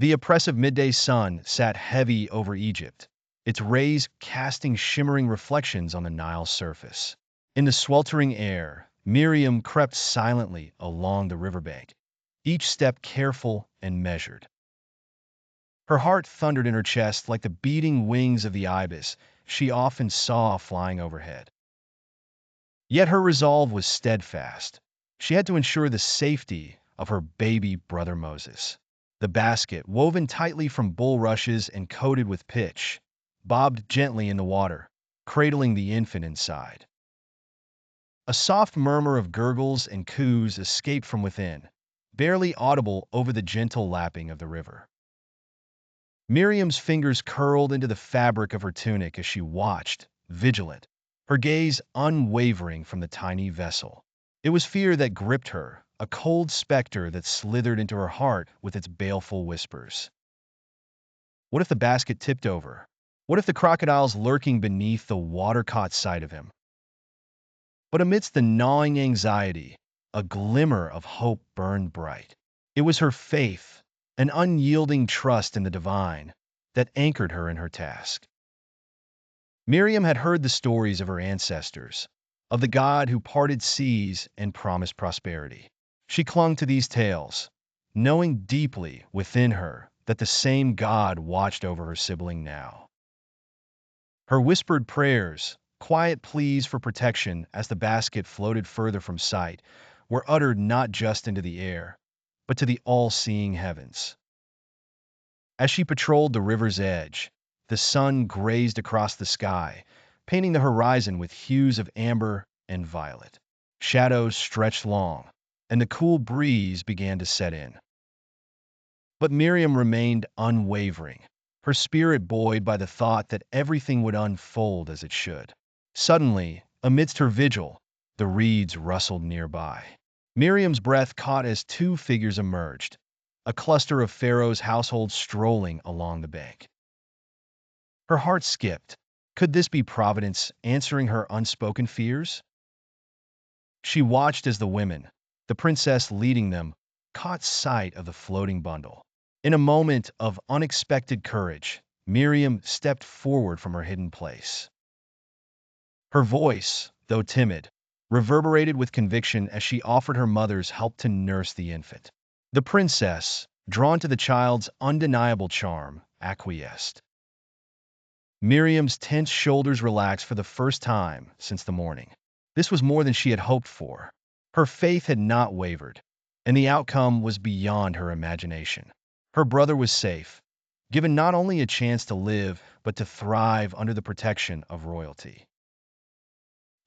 The oppressive midday sun sat heavy over Egypt, its rays casting shimmering reflections on the Nile's surface. In the sweltering air, Miriam crept silently along the riverbank, each step careful and measured. Her heart thundered in her chest like the beating wings of the ibis she often saw flying overhead. Yet her resolve was steadfast. She had to ensure the safety of her baby brother Moses. The basket, woven tightly from bulrushes and coated with pitch, bobbed gently in the water, cradling the infant inside. A soft murmur of gurgles and coos escaped from within, barely audible over the gentle lapping of the river. Miriam's fingers curled into the fabric of her tunic as she watched, vigilant, her gaze unwavering from the tiny vessel. It was fear that gripped her, a cold specter that slithered into her heart with its baleful whispers. What if the basket tipped over? What if the crocodiles lurking beneath the water caught sight of him? But amidst the gnawing anxiety, a glimmer of hope burned bright. It was her faith, an unyielding trust in the divine, that anchored her in her task. Miriam had heard the stories of her ancestors, of the God who parted seas and promised prosperity. She clung to these tales, knowing deeply within her that the same God watched over her sibling now. Her whispered prayers, quiet pleas for protection as the basket floated further from sight, were uttered not just into the air, but to the all-seeing heavens. As she patrolled the river's edge, the sun grazed across the sky, painting the horizon with hues of amber and violet. Shadows stretched long, and the cool breeze began to set in. But Miriam remained unwavering, her spirit buoyed by the thought that everything would unfold as it should. Suddenly, amidst her vigil, the reeds rustled nearby. Miriam's breath caught as two figures emerged, a cluster of Pharaoh's household strolling along the bank. Her heart skipped. Could this be Providence answering her unspoken fears? She watched as the women, the princess leading them, caught sight of the floating bundle. In a moment of unexpected courage, Miriam stepped forward from her hidden place. Her voice, though timid, reverberated with conviction as she offered her mother's help to nurse the infant. The princess, drawn to the child's undeniable charm, acquiesced. Miriam's tense shoulders relaxed for the first time since the morning. This was more than she had hoped for. Her faith had not wavered, and the outcome was beyond her imagination. Her brother was safe, given not only a chance to live, but to thrive under the protection of royalty.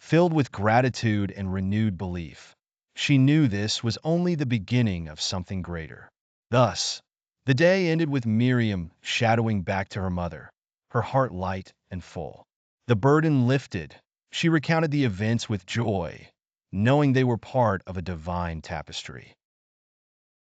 Filled with gratitude and renewed belief, she knew this was only the beginning of something greater. Thus, the day ended with Miriam shadowing back to her mother, her heart light and full. The burden lifted, she recounted the events with joy, knowing they were part of a divine tapestry.